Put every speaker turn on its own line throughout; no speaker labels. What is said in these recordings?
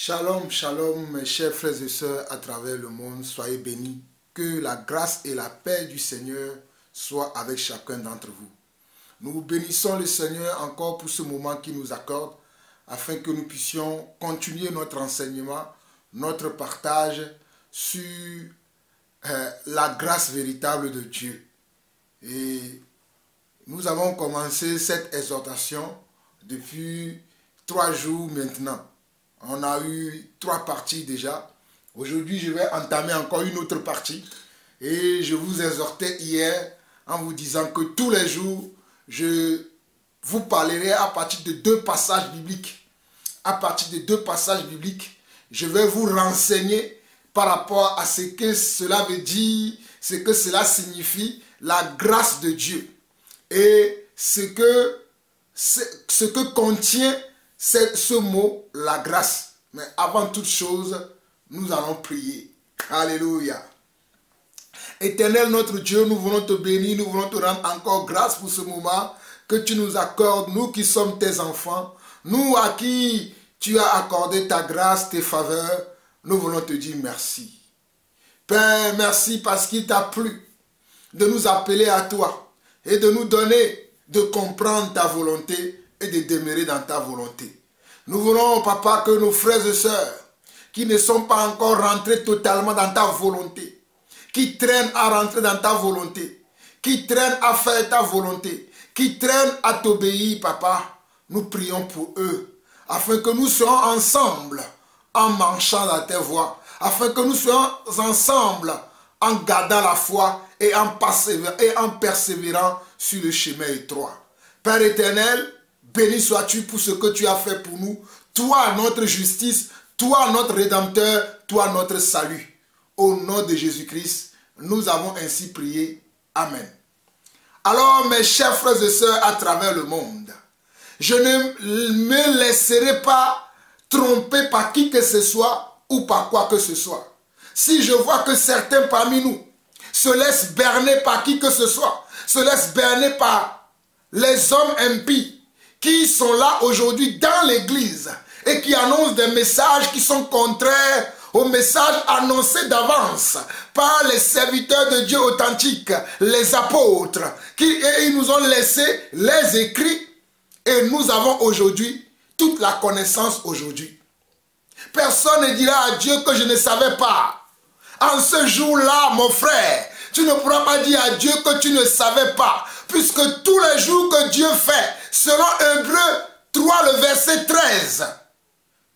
Shalom, shalom, mes chers frères et sœurs à travers le monde, soyez bénis. Que la grâce et la paix du Seigneur soient avec chacun d'entre vous. Nous bénissons le Seigneur encore pour ce moment qu'il nous accorde, afin que nous puissions continuer notre enseignement, notre partage sur la grâce véritable de Dieu. Et nous avons commencé cette exhortation depuis 3 jours maintenant. On a eu 3 parties déjà. Aujourd'hui, je vais entamer encore une autre partie. Et je vous exhortais hier en vous disant que tous les jours, je vous parlerai à partir de 2 passages bibliques. À partir de 2 passages bibliques, je vais vous renseigner par rapport à ce que cela veut dire, ce que cela signifie, la grâce de Dieu. Et ce que contient ce mot, la grâce. Mais avant toute chose, nous allons prier. Alléluia. Éternel notre Dieu, nous voulons te bénir, nous voulons te rendre encore grâce pour ce moment que tu nous accordes, nous qui sommes tes enfants, nous à qui tu as accordé ta grâce, tes faveurs, nous voulons te dire merci. Père, merci parce qu'il t'a plu de nous appeler à toi et de nous donner de comprendre ta volonté et de demeurer dans ta volonté. Nous voulons, Papa, que nos frères et sœurs qui ne sont pas encore rentrés totalement dans ta volonté, qui traînent à rentrer dans ta volonté, qui traînent à faire ta volonté, qui traînent à t'obéir, Papa, nous prions pour eux, afin que nous soyons ensemble en marchant dans tes voies, afin que nous soyons ensemble en gardant la foi et en persévérant sur le chemin étroit. Père éternel, béni sois-tu pour ce que tu as fait pour nous. Toi, notre justice, toi, notre rédempteur, toi, notre salut. Au nom de Jésus-Christ, nous avons ainsi prié. Amen. Alors, mes chers frères et sœurs à travers le monde, je ne me laisserai pas tromper par qui que ce soit ou par quoi que ce soit. Si je vois que certains parmi nous se laissent berner par qui que ce soit, se laissent berner par les hommes impies, qui sont là aujourd'hui dans l'église et qui annoncent des messages qui sont contraires aux messages annoncés d'avance par les serviteurs de Dieu authentiques, les apôtres, ils nous ont laissé les écrits et nous avons aujourd'hui toute la connaissance aujourd'hui. Personne ne dira à Dieu que je ne savais pas. En ce jour-là, mon frère, tu ne pourras pas dire à Dieu que tu ne savais pas, puisque tous les jours que Dieu fait, selon Hébreux 3, le verset 13,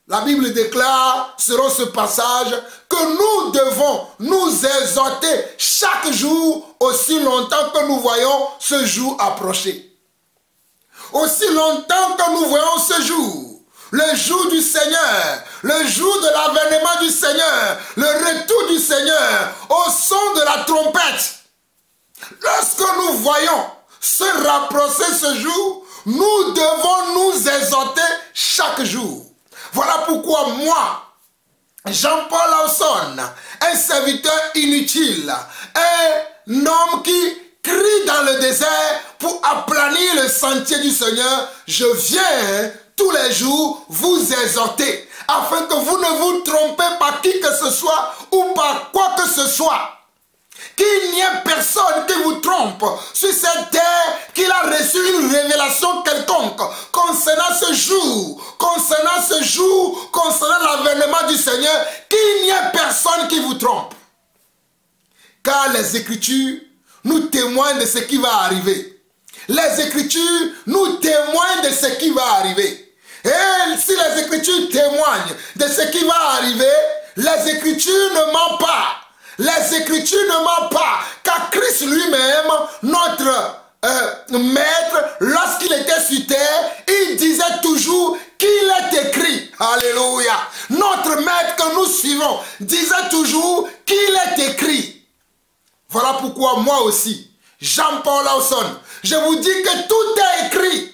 la Bible déclare, selon ce passage, que nous devons nous exhorter chaque jour aussi longtemps que nous voyons ce jour approcher. Aussi longtemps que nous voyons ce jour, le jour du Seigneur, le jour de l'avènement du Seigneur, le retour du Seigneur, au son de la trompette. Lorsque nous voyons se rapprocher ce jour, nous devons nous exhorter chaque jour. Voilà pourquoi moi, Jean-Paul Lawson, un serviteur inutile, un homme qui crie dans le désert pour aplanir le sentier du Seigneur, je viens tous les jours vous exhorter, afin que vous ne vous trompez par qui que ce soit ou par quoi que ce soit. Qu'il n'y ait personne qui vous trompe sur cette terre, qu'il a reçu une révélation quelconque concernant ce jour, concernant l'avènement du Seigneur, qu'il n'y ait personne qui vous trompe. Car les Écritures nous témoignent de ce qui va arriver. Les Écritures nous témoignent de ce qui va arriver. Et si les Écritures témoignent de ce qui va arriver, les Écritures ne mentent pas. Les Écritures ne mentent pas. Car Christ lui-même, notre maître, lorsqu'il était sur terre, il disait toujours qu'il est écrit. Alléluia. Notre maître que nous suivons disait toujours qu'il est écrit. Voilà pourquoi moi aussi, Jean-Paul Lawson, je vous dis que tout est écrit.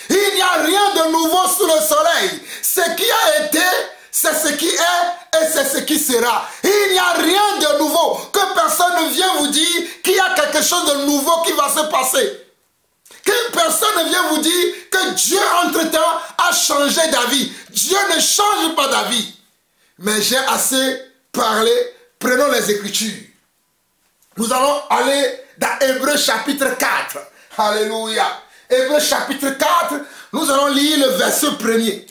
Il n'y a rien de nouveau sous le soleil. Ce qui a été, c'est ce qui est et c'est ce qui sera. Il n'y a rien de nouveau. Que personne ne vienne vous dire qu'il y a quelque chose de nouveau qui va se passer. Que personne ne vienne vous dire que Dieu entre-temps a changé d'avis. Dieu ne change pas d'avis. Mais j'ai assez parlé. Prenons les Écritures. Nous allons aller dans Hébreux chapitre 4. Alléluia. Hébreux chapitre 4, nous allons lire le verset 1er.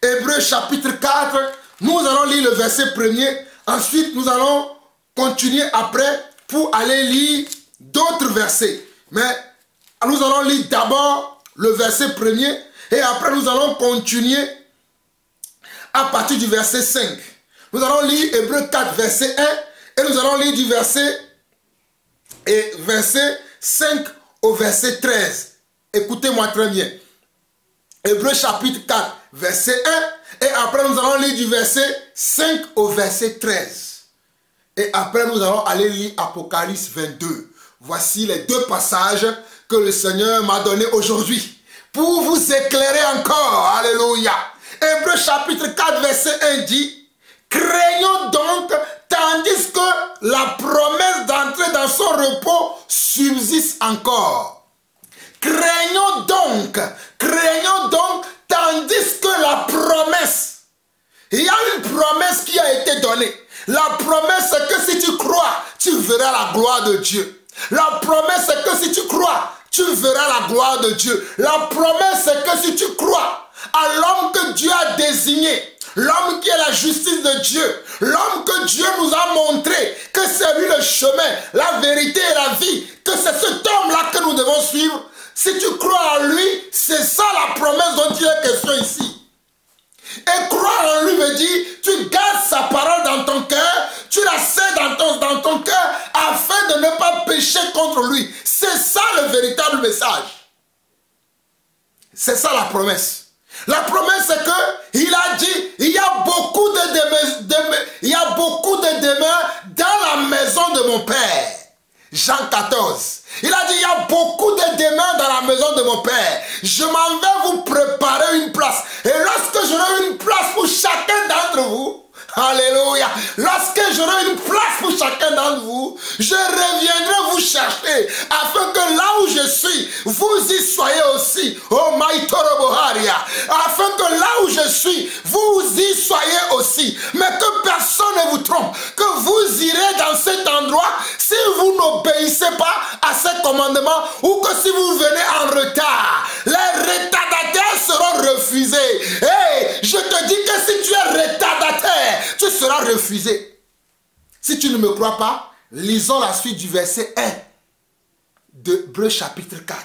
Hébreux chapitre 4, nous allons lire le verset 1er. Ensuite, nous allons continuer après pour aller lire d'autres versets. Mais nous allons lire d'abord le verset 1er et après nous allons continuer à partir du verset 5. Nous allons lire Hébreux 4, verset 1 et nous allons lire du verset 5 au verset 13. Écoutez-moi très bien. Hébreux chapitre 4, verset 1 et après nous allons lire du verset 5 au verset 13. Et après nous allons aller lire Apocalypse 22. Voici les deux passages que le Seigneur m'a donnés aujourd'hui pour vous éclairer encore. Alléluia. Hébreux chapitre 4 verset 1 dit: craignons donc, tandis que la promesse d'entrer dans son repos subsiste encore. Craignons donc, tandis que la promesse, il y a une promesse qui a été donnée. La promesse c'est que si tu crois, tu verras la gloire de Dieu. La promesse c'est que si tu crois, tu verras la gloire de Dieu. La promesse c'est que si tu crois à l'homme que Dieu a désigné, l'homme qui est la justice de Dieu, l'homme que Dieu nous a montré que c'est lui le chemin, la vérité et la vie, que c'est cet homme-là que nous devons suivre. Si tu crois en lui, c'est ça la promesse dont il est question ici. Et croire en lui veut dire, tu gardes sa parole dans ton cœur, tu la sais dans ton cœur, afin de ne pas pécher contre lui. C'est ça le véritable message. C'est ça la promesse. La promesse c'est que il a dit, il y a beaucoup de demeures dans la maison de mon Père. Jean 14. Il a dit, il y a beaucoup de demeures dans la maison de mon Père. Je m'en vais vous préparer une place. Et lorsque j'aurai une place pour chacun d'entre vous, alléluia, lorsque j'aurai une place pour chacun d'entre vous, je reviendrai vous chercher, afin que là où je suis, vous y soyez aussi. Oh my Toroboharia, afin que là où je suis, vous y soyez aussi. Mais que personne ne vous trompe, que vous irez dans cet endroit si vous n'obéissez pas à ces commandements, ou que si vous venez en retard, les retardataires seront refusés. Hey, je te dis que si tu es retardataire, tu seras refusé. Si tu ne me crois pas, lisons la suite du verset 1 de Hébreux chapitre 4.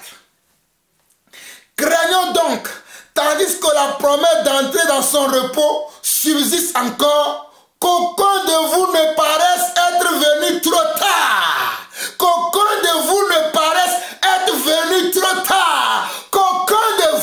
Craignons donc, tandis que la promesse d'entrer dans son repos subsiste encore, qu'aucun de vous ne paraisse être venu trop tard. Qu'aucun de vous ne paraisse être venu trop tard. Qu'aucun de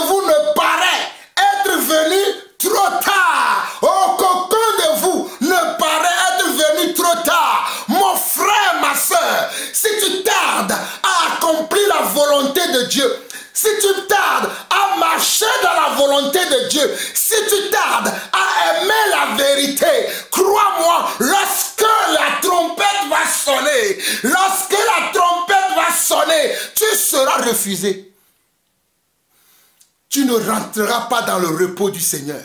vous ne paraît être venu trop tard. Oh, qu'aucun de vous ne paraît être venu trop tard. Mon frère, ma soeur, si tu tardes à accomplir la volonté de Dieu, si tu tardes à marcher dans la volonté de Dieu, si tu tardes à aimer la vérité, crois-moi, lorsque la trompette va sonner, tu seras refusé. Tu ne rentreras pas dans le repos du Seigneur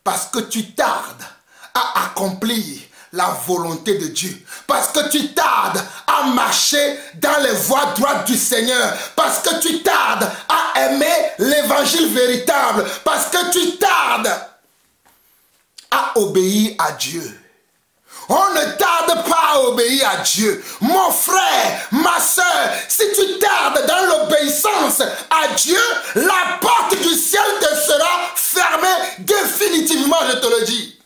parce que tu tardes à accomplir la volonté de Dieu, parce que tu tardes à marcher dans les voies droites du Seigneur, parce que tu tardes à aimer l'évangile véritable, parce que tu tardes à obéir à Dieu. On ne tarde pas à obéir à Dieu. Mon frère, ma soeur, si tu tardes dans l'obéissance à Dieu, la porte du ciel te sera fermée définitivement, je te le dis.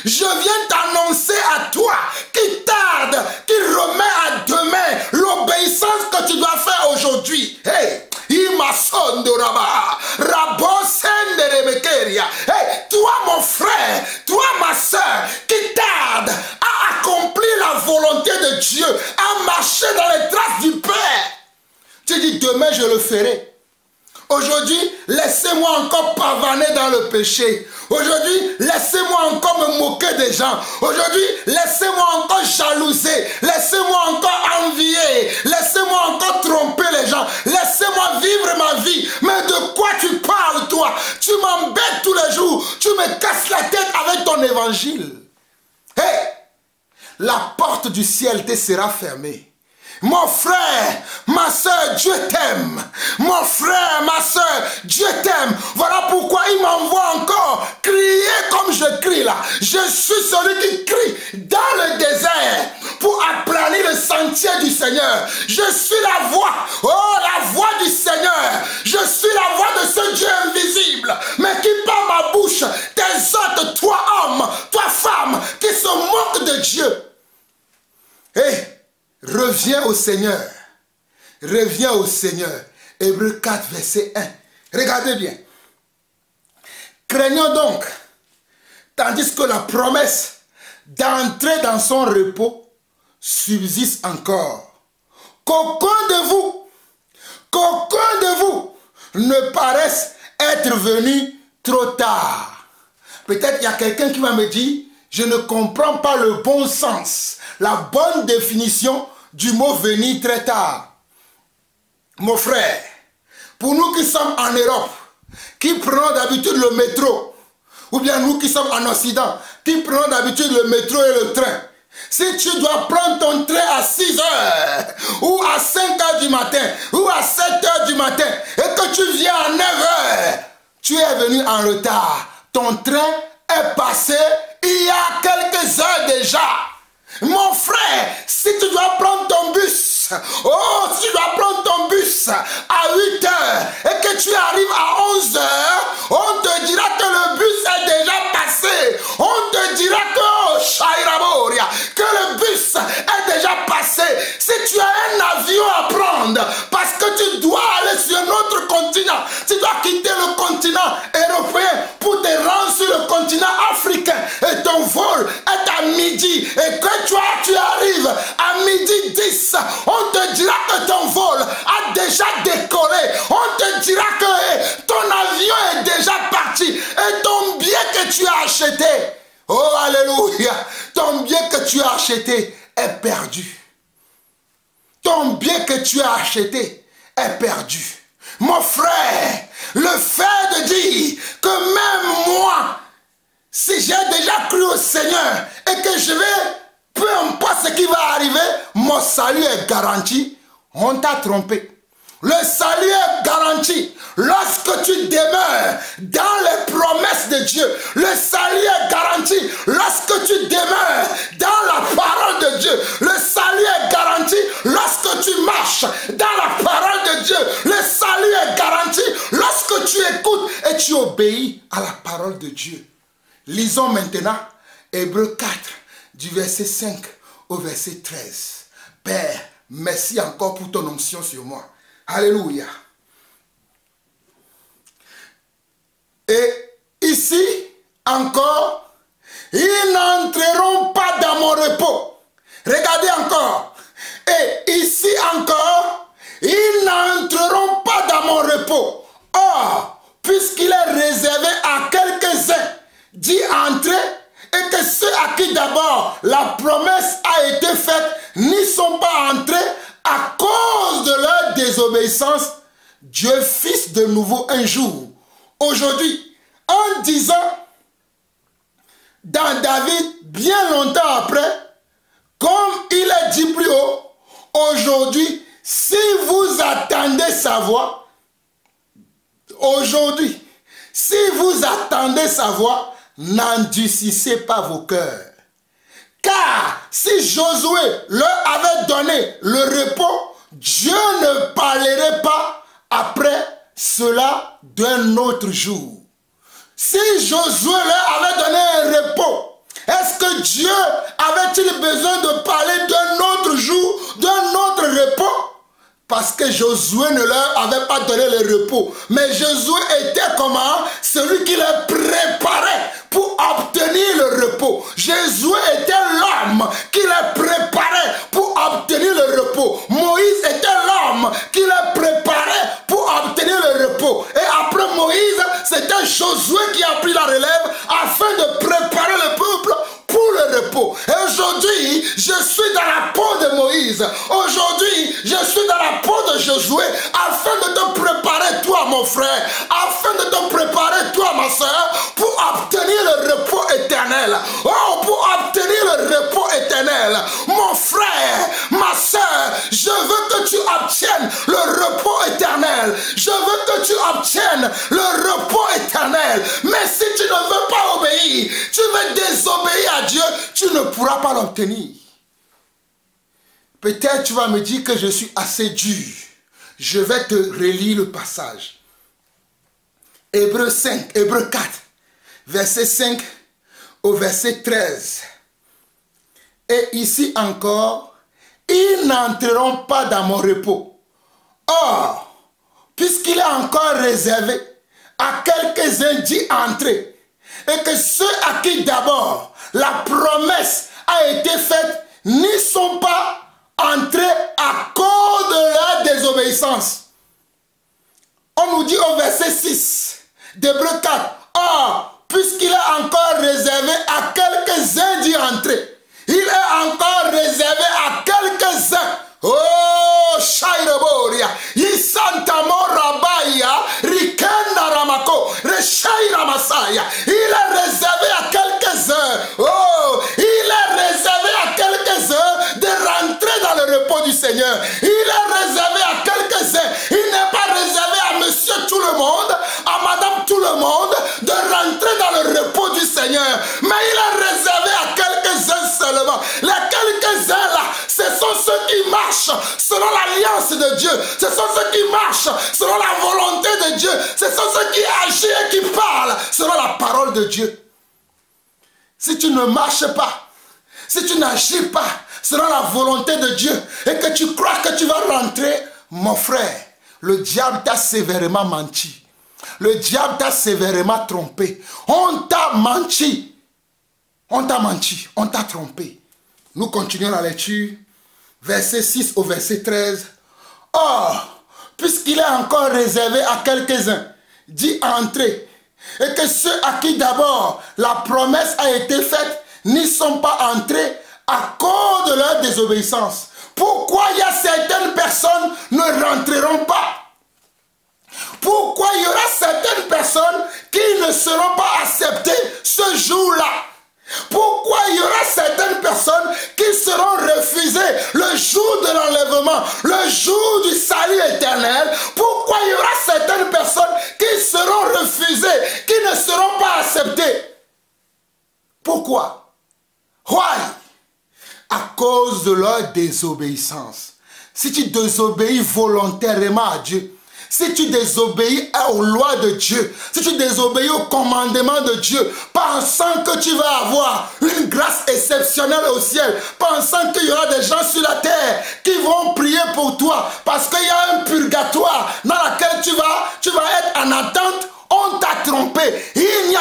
Je viens t'annoncer à toi qui tarde, qui remet à demain l'obéissance que tu dois faire aujourd'hui. Hey, hey, toi mon frère, toi ma soeur, qui tarde à accomplir la volonté de Dieu, à marcher dans les traces du Père. Tu dis demain je le ferai. Aujourd'hui, laissez-moi encore pavaner dans le péché. Aujourd'hui, laissez-moi encore me moquer des gens. Aujourd'hui, laissez-moi encore jalouser. Laissez-moi encore envier. Laissez-moi encore tromper les gens. Laissez-moi vivre ma vie. Mais de quoi tu parles, toi? Tu m'embêtes tous les jours. Tu me casses la tête avec ton évangile. Hey! La porte du ciel te sera fermée. Mon frère, ma soeur, Dieu t'aime. Mon frère, ma soeur, Dieu t'aime. Voilà pourquoi il m'envoie encore crier comme je crie là. Je suis celui qui crie dans le désert pour aplanir le sentier du Seigneur. Je suis la voix, oh la voix du Seigneur. Je suis la voix de ce Dieu invisible, mais qui par ma bouche t'exhorte, toi homme, toi femme, qui se moque de Dieu. Hey! Reviens au Seigneur. Reviens au Seigneur. Hébreux 4, verset 1. Regardez bien. Craignons donc, tandis que la promesse d'entrer dans son repos subsiste encore, qu'aucun de vous ne paraisse être venu trop tard. Peut-être il y a quelqu'un qui va me dire, je ne comprends pas le bon sens, la bonne définition du mot venir très tard. Mon frère, pour nous qui sommes en Europe, qui prenons d'habitude le métro, ou bien nous qui sommes en Occident, qui prenons d'habitude le métro et le train, si tu dois prendre ton train à 6 heures, ou à 5 heures du matin, ou à 7 heures du matin, et que tu viens à 9 heures, tu es venu en retard. Ton train est passé il y a quelques heures déjà. Mon frère, si tu dois prendre ton bus, oh, si tu dois prendre ton bus à 8 heures et que tu arrives à 11 heures, on te dira que le bus est déjà passé. On te dira que, oh, Shairaboria, que le bus est déjà passé. Si tu as un avion à prendre parce que tu dois aller sur un autre continent, tu dois quitter le continent européen pour te rendre sur le continent africain et ton vol est à midi et que tu arrives à midi 10, on te dira que ton vol a déjà décollé, on te dira que ton avion est déjà parti et ton bien que tu as acheté, oh alléluia, ton bien que tu as acheté est perdu. Ton bien que tu as acheté est perdu. Mon frère, le fait de dire que même moi, si j'ai déjà cru au Seigneur et que je vais, peu importe ce qui va arriver, mon salut est garanti, on t'a trompé. Le salut est garanti lorsque tu demeures dans les promesses de Dieu. Le salut est garanti lorsque tu demeures dans la parole de Dieu. Le salut est garanti lorsque tu marches dans la parole de Dieu. Le salut est garanti lorsque tu écoutes et tu obéis à la parole de Dieu. Lisons maintenant Hébreux 4, du verset 5 au verset 13. Père, merci encore pour ton onction sur moi. Alléluia. Et ici encore, ils n'entreront pas dans mon repos. Regardez encore. Et ici encore, ils n'entreront pas dans mon repos. Or, puisqu'il est réservé à quelques-uns d'y entrer, et que ceux à qui d'abord la promesse a été faite n'y sont pas entrés à cause de leur désobéissance, Dieu fit de nouveau un jour, aujourd'hui, en disant dans David, bien longtemps après, comme il est dit plus haut, aujourd'hui, si vous attendez sa voix, aujourd'hui, si vous attendez sa voix, n'endurcissez pas vos cœurs. Car si Josué leur avait donné le repos, Dieu ne parlerait pas après cela d'un autre jour. Si Josué leur avait donné un repos, est-ce que Dieu avait-il besoin de parler d'un autre jour, d'un autre repos? Parce que Josué ne leur avait pas donné le repos. Mais Josué était comment? Celui qui les préparait pour obtenir le repos. Josué était l'homme qui les préparait pour obtenir le repos. Moïse était l'homme qui les préparait pour obtenir le repos. Josué qui a pris la relève afin de préparer le peuple pour le repos. Et aujourd'hui, je suis dans la peau de Moïse. Aujourd'hui, je suis dans la peau de Josué afin de te préparer, toi, mon frère, afin de te préparer, toi, ma soeur, pour obtenir le repos éternel. Oh, pour obtenir le repos éternel. Mon frère, ma soeur, je veux que tu obtiennes le repos éternel. Je veux que tu obtiennes le repos éternel. Mais si tu ne veux pas obéir, tu veux désobéir à Dieu, tu ne pourras pas l'obtenir. Peut-être tu vas me dire que je suis assez dur. Je vais te relire le passage. Hébreux 4, verset 5 au verset 13. Et ici encore, ils n'entreront pas dans mon repos. Or, puisqu'il est encore réservé à quelques-uns d'y entrer, et que ceux à qui d'abord la promesse a été faite n'y sont pas entrés à cause de leur désobéissance. On nous dit au verset 6 d'Hébreux 4, or, puisqu'il est encore réservé à quelques-uns d'y entrer, il est encore réservé à quelques-uns. Oh, Shairaboria, Yisantamo Rabaya, Rikenda Ramako, Reshaira Masaya. Il est réservé à quelques-uns. Oh, il est réservé à quelques-uns de rentrer dans le repos du Seigneur. Il est réservé à quelques-uns. Il n'est pas réservé à monsieur tout le monde, à madame tout le monde, de rentrer dans le repos du Seigneur. Mais il est réservé à quelques-uns seulement. Les quelques-uns là, ce sont ceux qui marchent selon l'alliance de Dieu. Ce sont ceux qui marchent selon la volonté de Dieu. Ce sont ceux qui agissent et qui parlent selon la parole de Dieu. Si tu ne marches pas, si tu n'agis pas selon la volonté de Dieu et que tu crois que tu vas rentrer, mon frère, le diable t'a sévèrement menti. Le diable t'a sévèrement trompé. On t'a menti. On t'a menti. On t'a trompé. Nous continuons la lecture. Verset 6 au verset 13. Or, puisqu'il est encore réservé à quelques-uns d'y entrer, et que ceux à qui d'abord la promesse a été faite n'y sont pas entrés à cause de leur désobéissance. Pourquoi il y a certaines personnes ne rentreront pas? Pourquoi il y aura certaines personnes qui ne seront pas acceptées ce jour-là? Pourquoi il y aura certaines personnes qui seront refusées le jour de l'enlèvement, le jour du salut éternel? Pourquoi il y aura certaines personnes qui seront refusées, qui ne seront pas acceptées? Pourquoi? Why? À cause de leur désobéissance. Si tu désobéis volontairement à Dieu, si tu désobéis aux lois de Dieu, si tu désobéis aux commandements de Dieu, pensant que tu vas avoir une grâce exceptionnelle au ciel, pensant qu'il y aura des gens sur la terre qui vont prier pour toi, parce qu'il y a un purgatoire dans lequel tu vas être en attente, on t'a trompé.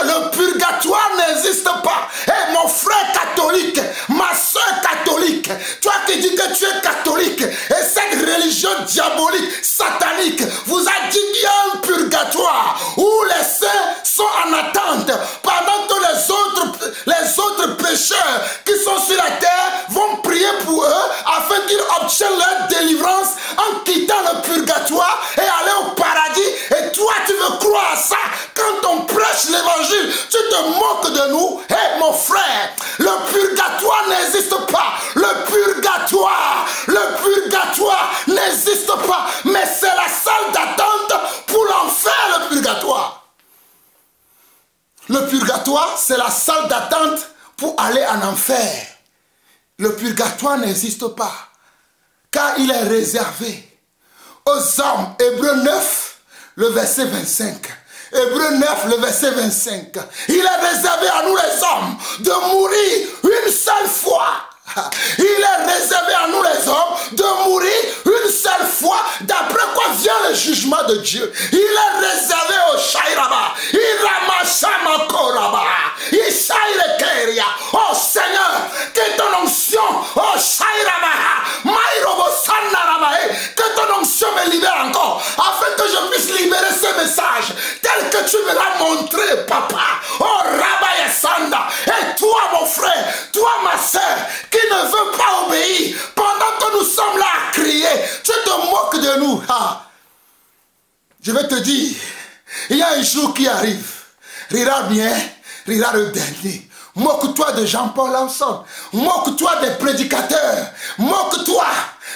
Le purgatoire n'existe pas. Et mon frère catholique, ma soeur catholique, toi qui dis que tu es catholique, et cette religion diabolique, satanique, vous a dit qu'il y a un purgatoire où les saints sont en attente, pendant que les autres pécheurs qui sont sur la terre vont prier pour eux afin qu'ils obtiennent leur délivrance en quittant le purgatoire et aller au paradis. Et toi, tu veux croire à ça? Quand on prêche l'évangile, tu te moques de nous. Hé, mon frère, le purgatoire n'existe pas. Le purgatoire n'existe pas. Mais c'est la salle d'attente pour l'enfer, le purgatoire. Le purgatoire, c'est la salle d'attente pour aller en enfer. Le purgatoire n'existe pas, car il est réservé aux hommes. Hébreux 9, le verset 25. Hébreux 9, le verset 25. Il est réservé à nous les hommes de mourir une seule fois. Il est réservé à nous les hommes de mourir une seule fois, d'après quoi vient le jugement de Dieu. Il est réservé au Shairaba. Oh Seigneur, que ton onction, oh Shairaba, que ton onction me libère encore, afin que je puisse libérer ce message tel que tu me l'as montré, papa. Oh, Rabaya Sanda. Et toi, mon frère, toi, ma soeur, qui ne veut pas obéir, pendant que nous sommes là à crier, tu te moques de nous. Ah. Je vais te dire, il y a un jour qui arrive. Rira bien, rira le dernier. Moque-toi de Jean-Paul Lanson. Moque-toi des prédicateurs. Moque-toi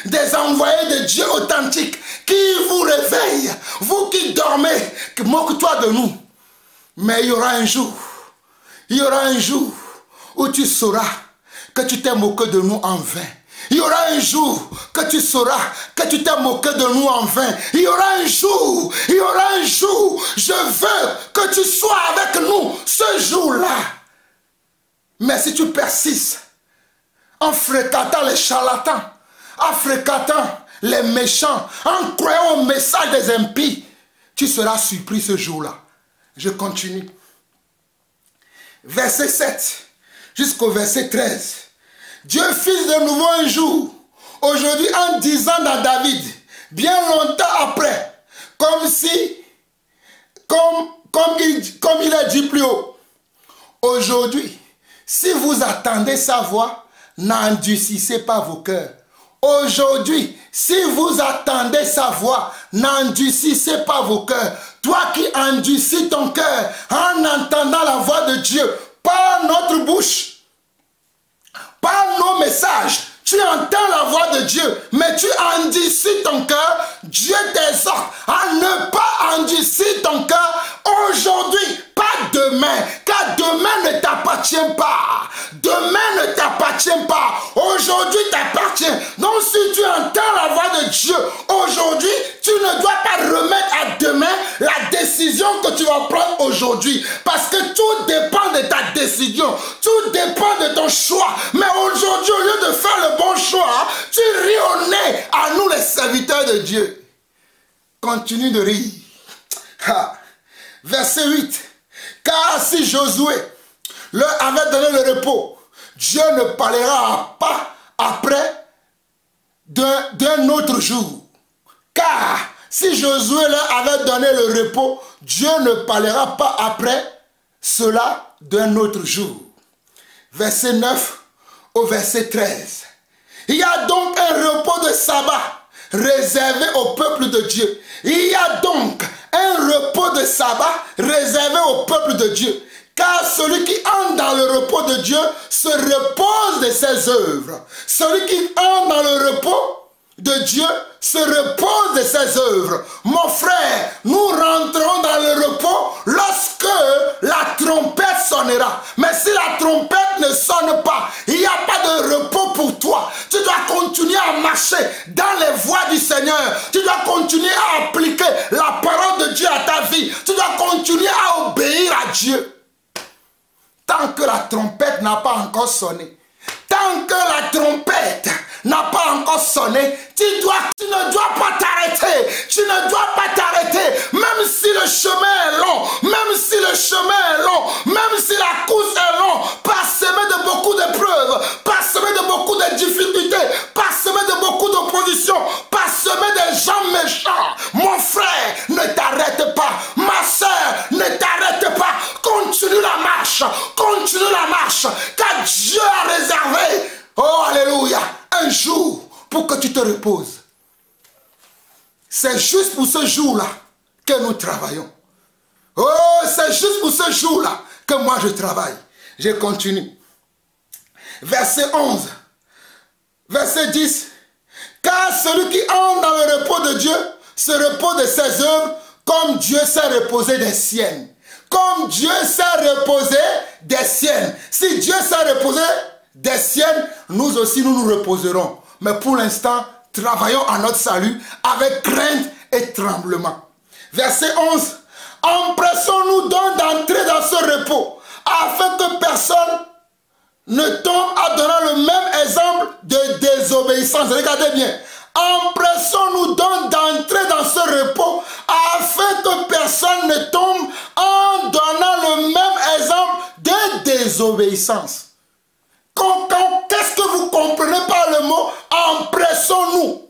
des envoyés de Dieu authentiques qui vous réveillent. Vous qui dormez, moque-toi de nous. Mais il y aura un jour, où tu sauras que tu t'es moqué de nous en vain. Il y aura un jour que tu sauras que tu t'es moqué de nous en vain. Il y aura un jour, je veux que tu sois avec nous ce jour-là. Mais si tu persistes en fréquentant les charlatans, en fréquentant les méchants, en croyant au message des impies, tu seras surpris ce jour-là. Je continue. Verset 7 jusqu'au verset 13. Dieu fit de nouveau un jour, aujourd'hui en disant à David, bien longtemps après, comme il a dit plus haut, aujourd'hui, si vous attendez sa voix, n'endurcissez pas vos cœurs. Aujourd'hui, si vous attendez sa voix, n'endurcissez pas vos cœurs. Toi qui endurcis ton cœur en entendant la voix de Dieu par notre bouche, par nos messages, tu entends la voix de Dieu, mais tu endurcis ton cœur. Dieu t'exhorte à ne pas endurcir ton cœur aujourd'hui, pas demain, car demain ne t'appartient pas. Demain ne t'appartient pas. Aujourd'hui t'appartient. Donc si tu entends la voix de Dieu aujourd'hui, tu ne dois pas remettre à demain la décision que tu vas prendre aujourd'hui. Parce que tout dépend de ta décision. Tout dépend de ton choix. Mais aujourd'hui, au lieu de faire le bon choix, tu ris au nez à nous les serviteurs de Dieu. Continue de rire. Verset 8. Car si Josué leur avait donné le repos, Dieu ne parlera pas après d'un autre jour. Car si Josué leur avait donné le repos, Dieu ne parlera pas après cela d'un autre jour. Verset 9 au verset 13. Il y a donc un repos de sabbat réservé au peuple de Dieu. Il y a donc un repos de sabbat réservé au peuple de Dieu. Car celui qui entre dans le repos de Dieu se repose de ses œuvres. Celui qui entre dans le repos de Dieu se repose de ses œuvres. Mon frère, nous rentrons dans le repos lorsque la trompette sonnera. Mais si la trompette ne sonne pas, il n'y a pas de repos pour toi. Tu dois continuer à marcher dans les voies du Seigneur. Tu dois continuer à appliquer la parole de Dieu à ta vie. Tu dois continuer à obéir à Dieu. Tant que la trompette n'a pas encore sonné, tant que la trompette n'a pas encore sonné, tu ne dois pas t'arrêter. Tu ne dois pas t'arrêter. Même si le chemin est long, même si le chemin est long, même si la course est longue, parsemé de beaucoup d'épreuves, parsemé de beaucoup de difficultés, parsemé de beaucoup d'opposition, parsemé de gens méchants. Mon frère, ne t'arrête pas. Ma soeur, ne t'arrête pas. Continue la marche. Continue la marche. Car Dieu a réservé, oh alléluia, un jour pour que tu te reposes. C'est juste pour ce jour-là que nous travaillons. Oh, c'est juste pour ce jour-là que moi je travaille. Je continue. Verset 11. Verset 10. Car celui qui entre dans le repos de Dieu se repose de ses œuvres comme Dieu s'est reposé des siennes. Comme Dieu s'est reposé des siennes. Si Dieu s'est reposé des siennes, nous aussi nous nous reposerons. Mais pour l'instant, travaillons à notre salut avec crainte et tremblement. Verset 11. Empressons-nous donc d'entrer dans ce repos, afin que personne ne tombe en donnant le même exemple de désobéissance. Regardez bien. Empressons-nous donc d'entrer dans ce repos, afin que personne ne tombe en donnant le même exemple de désobéissance. Qu'est-ce que vous comprenez par le mot empressons-nous?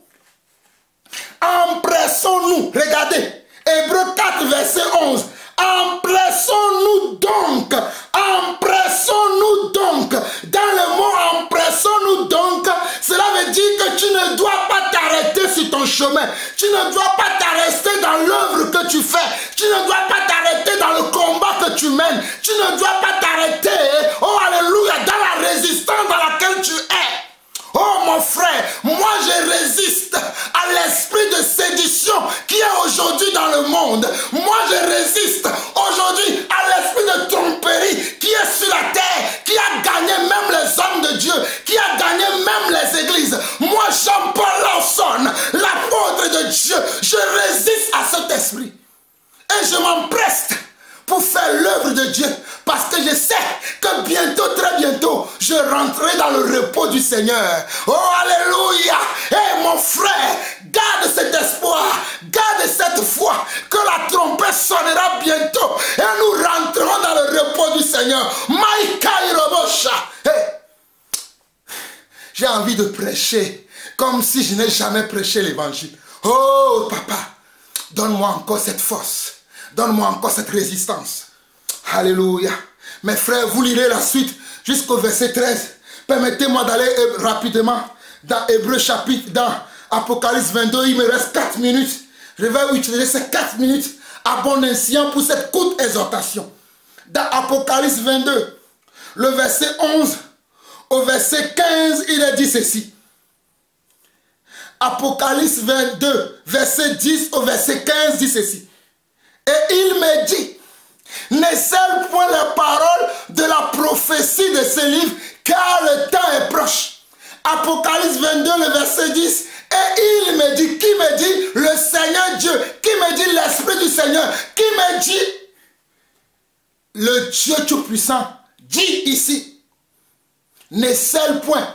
Empressons-nous. Regardez, Hébreux 4, verset 11. Empressons-nous donc. Empressons-nous donc. Dans le mot empressons-nous donc, cela veut dire que tu ne dois pas t'arrêter sur ton chemin. Tu ne dois pas t'arrêter dans l'œuvre que tu fais. Tu ne dois pas t'arrêter dans le combat que tu mènes. Tu ne dois pas t'arrêter, oh alléluia, dans la résistance dans laquelle tu es. Oh mon frère, moi je résiste à l'esprit de sédition qui est aujourd'hui dans le monde. Moi je résiste aujourd'hui à l'esprit de tromperie qui est sur la terre, qui a gagné même les hommes de Dieu, qui a gagné même les églises. Moi Jean-Paul Lawson, l'apôtre de Dieu, je résiste à cet esprit. Et je m'empresse pour faire l'œuvre de Dieu. Parce que je sais que bientôt, très bientôt, je rentrerai dans le repos du Seigneur. Oh, alléluia. Et mon frère, garde cet espoir, garde cette foi, que la trompette sonnera bientôt. Et nous rentrerons dans le repos du Seigneur. Maïkai Robosha. J'ai envie de prêcher comme si je n'ai jamais prêché l'évangile. Oh, papa, donne-moi encore cette force. Donne-moi encore cette résistance. Alléluia. Mes frères, vous lirez la suite jusqu'au verset 13. Permettez-moi d'aller rapidement dans Hébreux chapitre, dans Apocalypse 22. Il me reste 4 minutes. Je vais utiliser ces 4 minutes à bon escient pour cette courte exhortation. Dans Apocalypse 22, le verset 11 au verset 15, il est dit ceci. Apocalypse 22, verset 10 au verset 15 dit ceci. Et il me dit, ne scelle point les paroles de la prophétie de ce livre, car le temps est proche. Apocalypse 22, le verset 10. Et il me dit, qui me dit? Le Seigneur Dieu. Qui me dit? L'Esprit du Seigneur. Qui me dit? Le Dieu Tout-Puissant dit ici, ne scelle point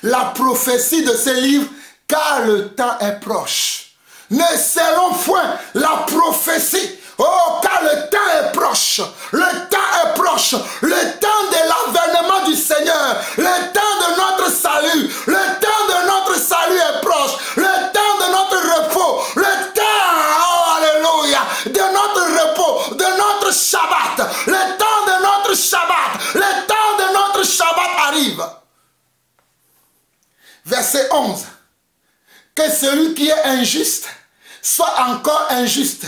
la prophétie de ce livre, car le temps est proche. Ne scellons point la prophétie. Oh, car le temps est proche. Le temps est proche. Le temps de l'avènement du Seigneur. Le temps de notre salut. Le temps de notre salut est proche. Le temps de notre repos. Le temps, oh, alléluia, de notre repos, de notre Shabbat. Le temps de notre Shabbat. Le temps de notre Shabbat arrive. Verset 11. Que celui qui est injuste soit encore injuste.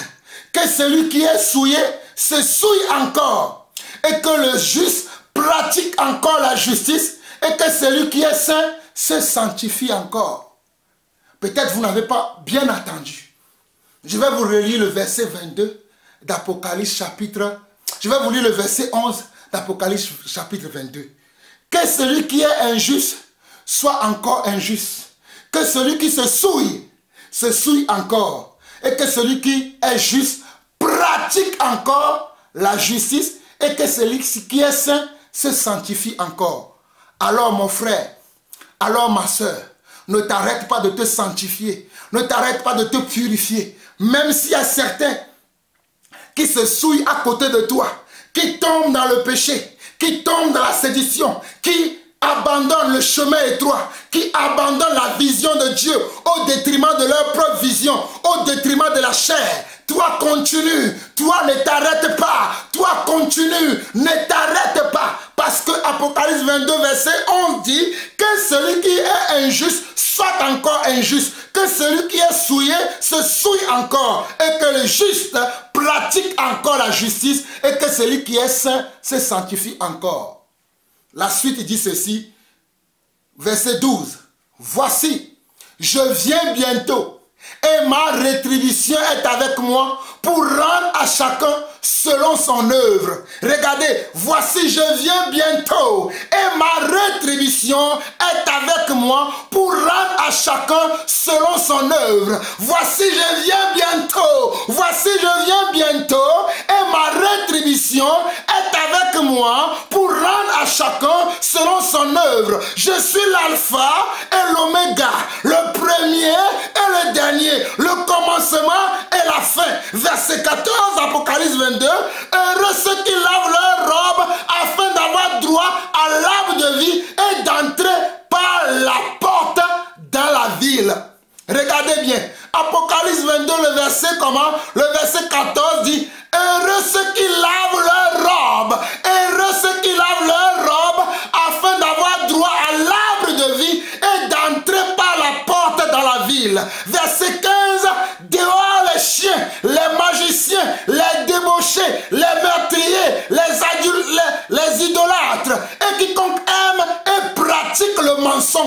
Que celui qui est souillé se souille encore. Et que le juste pratique encore la justice. Et que celui qui est saint se sanctifie encore. Peut-être vous n'avez pas bien entendu. Je vais vous relire le verset 22 d'Apocalypse chapitre. Je vais vous lire le verset 11 d'Apocalypse chapitre 22. Que celui qui est injuste soit encore injuste. Que celui qui se souille encore. Et que celui qui est juste pratique encore la justice. Et que celui qui est saint se sanctifie encore. Alors mon frère, alors ma soeur, ne t'arrête pas de te sanctifier. Ne t'arrête pas de te purifier. Même s'il y a certains qui se souillent à côté de toi, qui tombent dans le péché, qui tombent dans la sédition, qui abandonnent le chemin étroit, qui abandonnent la vision de Dieu au détriment de leur propre vision, au détriment de la chair. Toi continue, toi ne t'arrête pas, toi continue, ne t'arrête pas. Parce que Apocalypse 22 verset 11 dit que celui qui est injuste soit encore injuste, que celui qui est souillé se souille encore, et que le juste pratique encore la justice, et que celui qui est saint se sanctifie encore. La suite dit ceci, verset 12. Voici, je viens bientôt, et ma rétribution est avec moi pour rendre à chacun selon son œuvre. Regardez, voici, je viens bientôt, et ma rétribution est avec moi pour rendre à chacun selon son œuvre. Voici, je viens bientôt, voici, je viens bientôt, et ma rétribution est avec moi pour rendre à chacun selon son œuvre. Je suis l'alpha et l'oméga, le premier et le dernier, le commencement et la fin. Verset 14, Apocalypse 22. Heureux ceux qui lavent leur robe afin d'avoir droit à l'arbre de vie et d'entrer par la porte dans la ville. Regardez bien. Apocalypse 22, le verset comment? Le verset 14 dit, heureux ceux qui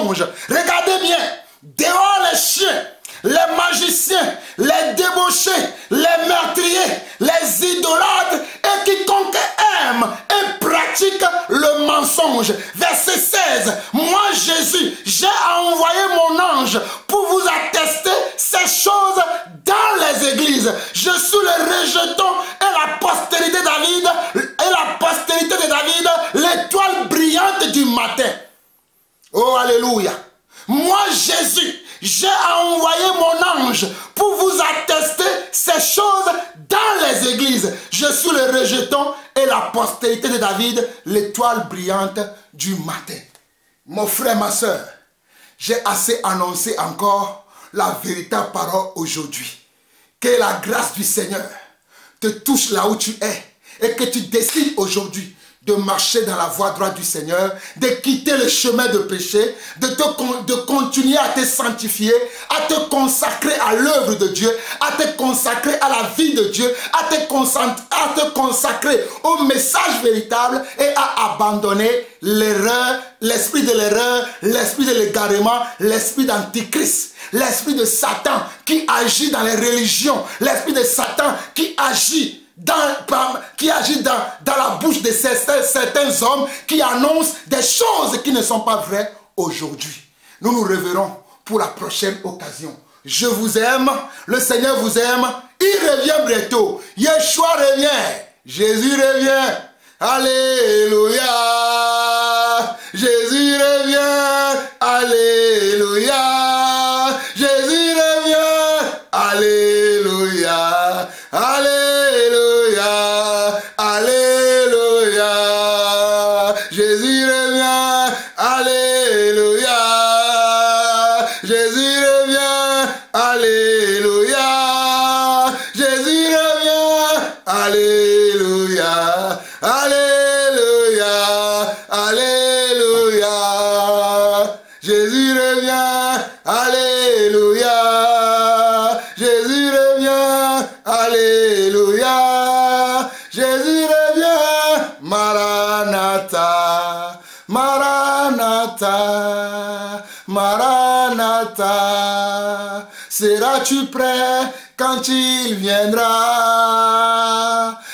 mensonges. Regardez bien, dehors les chiens, les magiciens, les débauchés, les meurtriers, les idolâtres et quiconque aime et pratique le mensonge. Verset 16. Moi Jésus, j'ai envoyé mon ange pour vous attester ces choses dans les églises. Je suis le rejeton et la postérité de David, l'étoile brillante du matin. Oh alléluia. Moi Jésus, j'ai envoyé mon ange pour vous attester ces choses dans les églises. Je suis le rejeton et la postérité de David, l'étoile brillante du matin. Mon frère, ma soeur, j'ai assez annoncé encore la véritable parole aujourd'hui. Que la grâce du Seigneur te touche là où tu es et que tu décides aujourd'hui de marcher dans la voie droite du Seigneur, de quitter le chemin de péché, de continuer à te sanctifier, à te consacrer à l'œuvre de Dieu, à te consacrer à la vie de Dieu, à te consacrer au message véritable et à abandonner l'erreur, l'esprit de l'erreur, l'esprit de l'égarement, l'esprit d'antichrist, l'esprit de Satan qui agit dans les religions, l'esprit de Satan qui agit dans la bouche de certains hommes qui annoncent des choses qui ne sont pas vraies aujourd'hui. Nous nous reverrons pour la prochaine occasion. Je vous aime, le Seigneur vous aime, il revient bientôt. Yeshua revient, Jésus revient. Alléluia, Jésus revient. Alléluia, Jésus revient. Alléluia, alléluia, alléluia, Jésus revient. Alléluia, Jésus revient. Alléluia, Jésus revient. Alléluia, alléluia, alléluia, Jésus revient. Alléluia, Jésus revient. Alléluia, Jésus revient. Maranatha, Maranatha, Maranatha. Seras-tu prêt quand il viendra?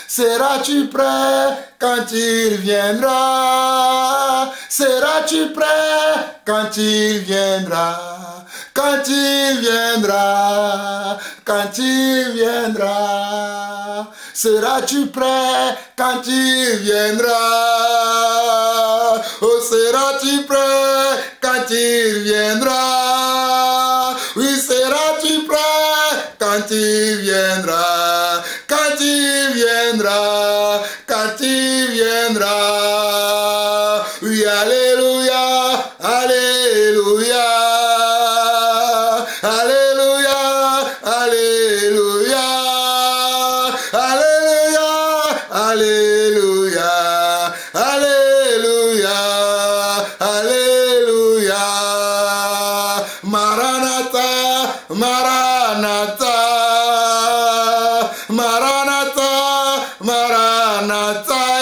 Seras-tu prêt quand il viendra? Seras-tu prêt quand il viendra? Quand il viendra, quand il viendra, seras-tu prêt quand il viendra? Oh, seras-tu prêt quand il viendra? Oui, seras-tu prêt quand il viendra? Quand il viendra, quand il viendra. Oui, alléluia, alléluia. Alléluia, alléluia, alléluia, alléluia, alléluia, alléluia. Maranatha, Maranatha, Maranatha, Maranatha.